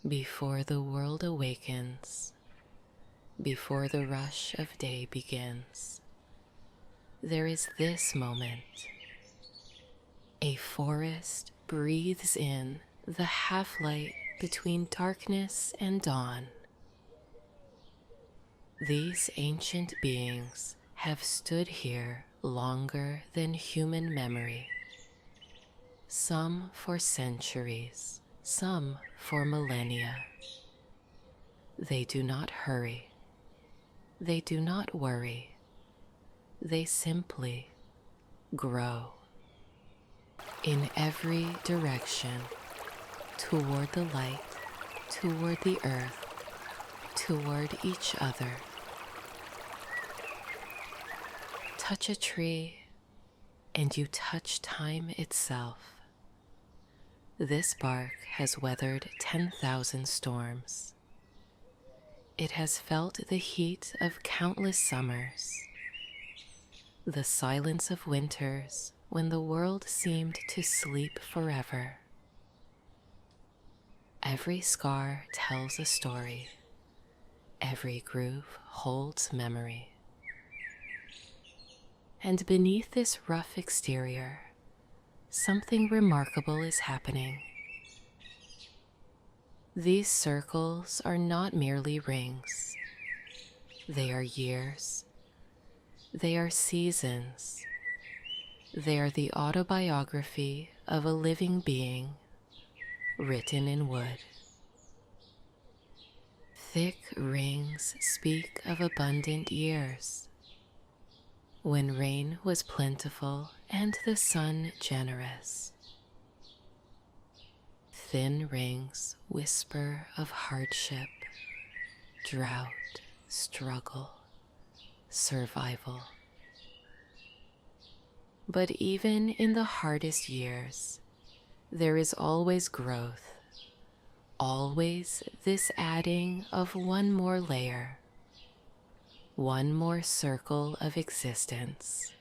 Before the world awakens, before the rush of day begins, there is this moment. A forest breathes in the half-light between darkness and dawn. These ancient beings have stood here longer than human memory. Some for centuries, some for millennia. They do not hurry. They do not worry. They simply grow. In every direction, toward the light, toward the earth, toward each other. Touch a tree, and you touch time itself. This bark has weathered 10,000 storms. It has felt the heat of countless summers, the silence of winters when the world seemed to sleep forever. Every scar tells a story. Every groove holds memory. And beneath this rough exterior, something remarkable is happening. These circles are not merely rings. They are years. They are seasons. They are the autobiography of a living being, written in wood. Thick rings speak of abundant years, when rain was plentiful and the sun generous. Thin rings whisper of hardship, drought, struggle, survival. But even in the hardest years, there is always growth, always this adding of one more layer, one more circle of existence.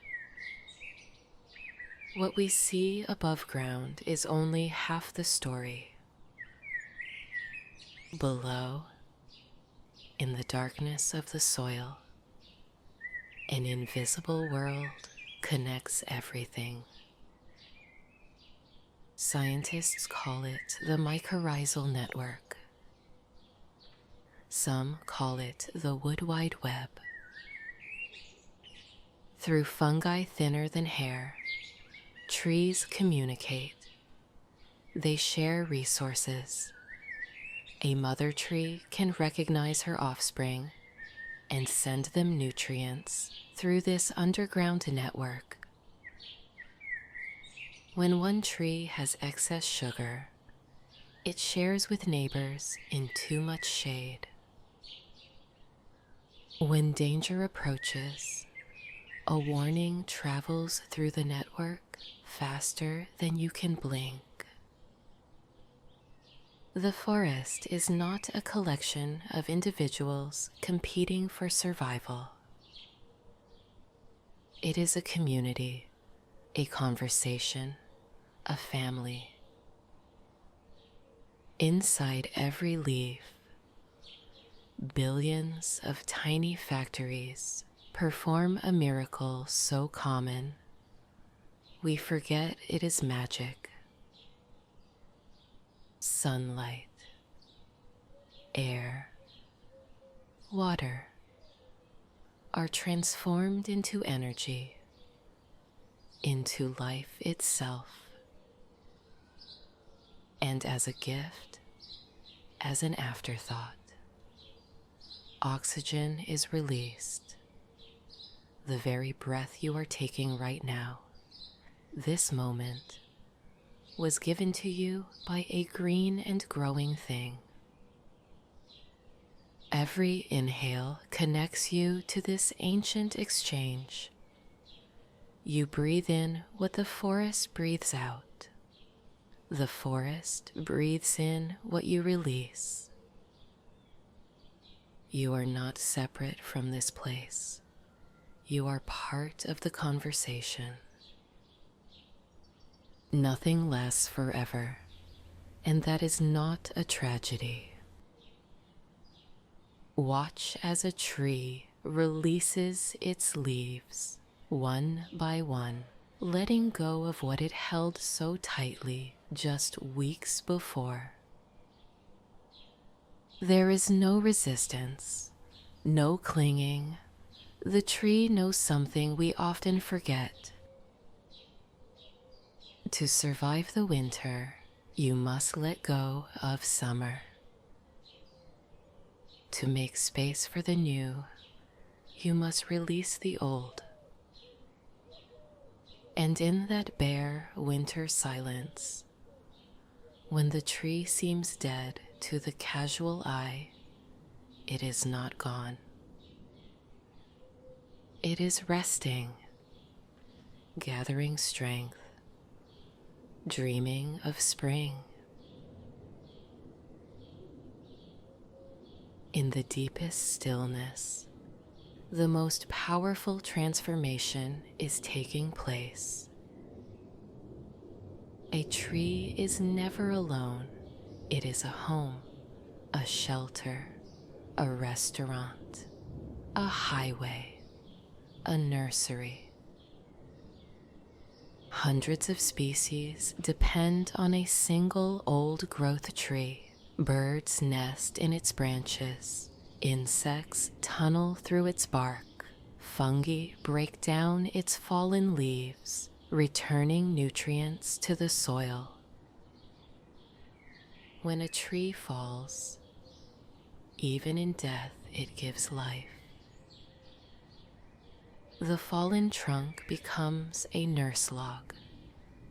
What we see above ground is only half the story. Below, in the darkness of the soil, an invisible world connects everything. Scientists call it the mycorrhizal network. Some call it the wood wide web. Through fungi thinner than hair, trees communicate. They share resources. A mother tree can recognize her offspring and send them nutrients through this underground network. When one tree has excess sugar, it shares with neighbors in too much shade. When danger approaches, a warning travels through the network faster than you can blink. The forest is not a collection of individuals competing for survival. It is a community, a conversation, a family. Inside every leaf, billions of tiny factories perform a miracle so common, we forget it is magic. Sunlight, air, water are transformed into energy, into life itself. And as a gift, as an afterthought, oxygen is released. The very breath you are taking right now, this moment, was given to you by a green and growing thing. Every inhale connects you to this ancient exchange. You breathe in what the forest breathes out. The forest breathes in what you release. You are not separate from this place. You are part of the conversation. Nothing lasts forever, and that is not a tragedy. Watch as a tree releases its leaves, one by one, letting go of what it held so tightly just weeks before. There is no resistance, no clinging. The tree knows something we often forget. To survive the winter, you must let go of summer. To make space for the new, you must release the old. And in that bare winter silence, when the tree seems dead to the casual eye, it is not gone. It is resting, gathering strength, dreaming of spring. In the deepest stillness, the most powerful transformation is taking place. A tree is never alone. It is a home, a shelter, a restaurant, a highway, a nursery. Hundreds of species depend on a single old-growth tree. Birds nest in its branches. Insects tunnel through its bark. Fungi break down its fallen leaves, returning nutrients to the soil. When a tree falls, even in death it gives life. The fallen trunk becomes a nurse log,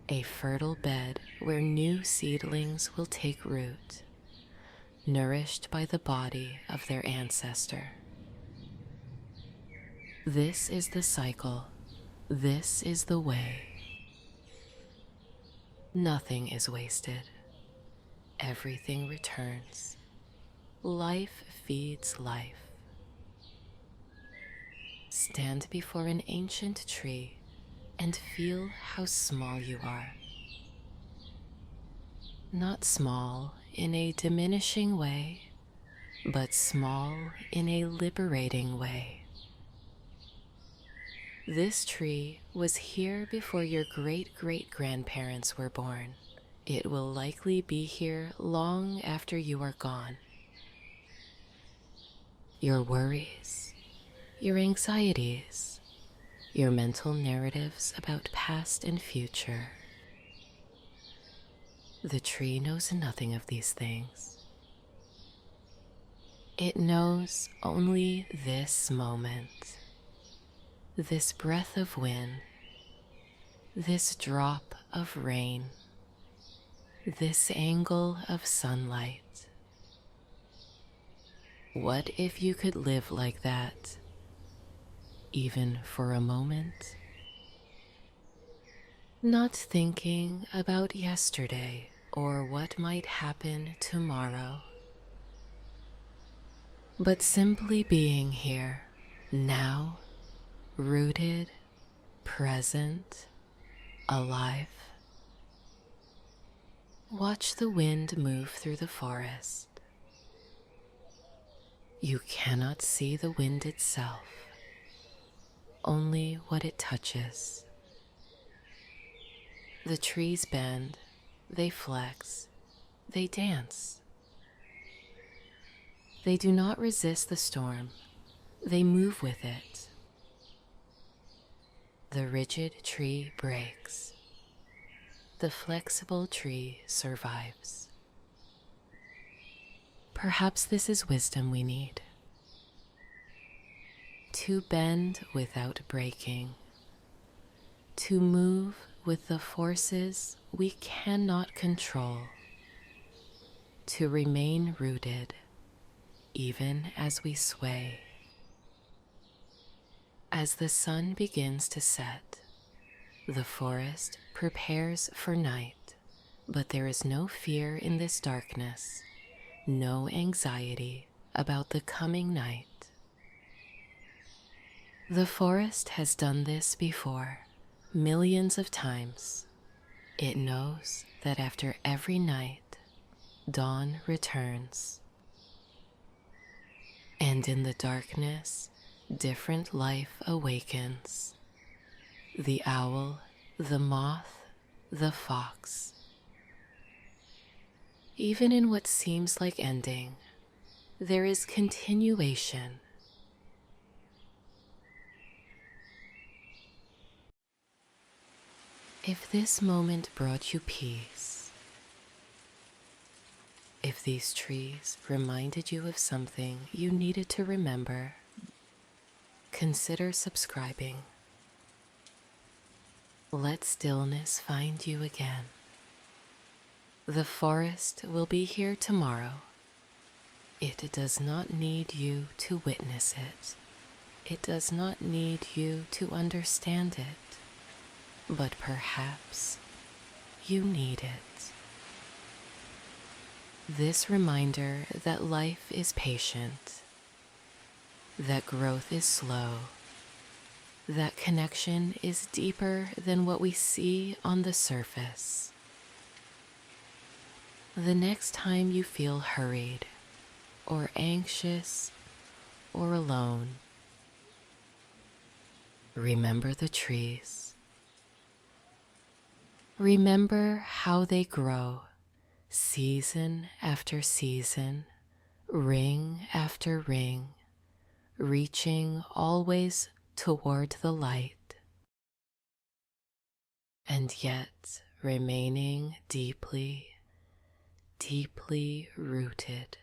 a fertile bed where new seedlings will take root, nourished by the body of their ancestor. This is the cycle. This is the way. Nothing is wasted. Everything returns. Life feeds life. Stand before an ancient tree and feel how small you are. Not small in a diminishing way, but small in a liberating way. This tree was here before your great-great-grandparents were born. It will likely be here long after you are gone. Your worries, your anxieties, your mental narratives about past and future. The tree knows nothing of these things. It knows only this moment, this breath of wind, this drop of rain, this angle of sunlight. What if you could live like that, even for a moment? Not thinking about yesterday or what might happen tomorrow, but simply being here, now, rooted, present, alive. Watch the wind move through the forest. You cannot see the wind itself, only what it touches. The trees bend, they flex, they dance. They do not resist the storm, they move with it. The rigid tree breaks. The flexible tree survives. Perhaps this is wisdom we need. To bend without breaking. To move with the forces we cannot control. To remain rooted, even as we sway. As the sun begins to set, the forest prepares for night, but there is no fear in this darkness, no anxiety about the coming night. The forest has done this before, millions of times. It knows that after every night, dawn returns. And in the darkness, different life awakens. The owl, the moth, the fox. Even in what seems like ending, there is continuation. If this moment brought you peace, if these trees reminded you of something you needed to remember, consider subscribing. Let stillness find you again. The forest will be here tomorrow. It does not need you to witness it. It does not need you to understand it. But perhaps you need it. This reminder that life is patient, that growth is slow, that connection is deeper than what we see on the surface. The next time you feel hurried, or anxious, or alone, remember the trees. Remember how they grow, season after season, ring after ring, reaching always toward the light, and yet remaining deeply, deeply rooted.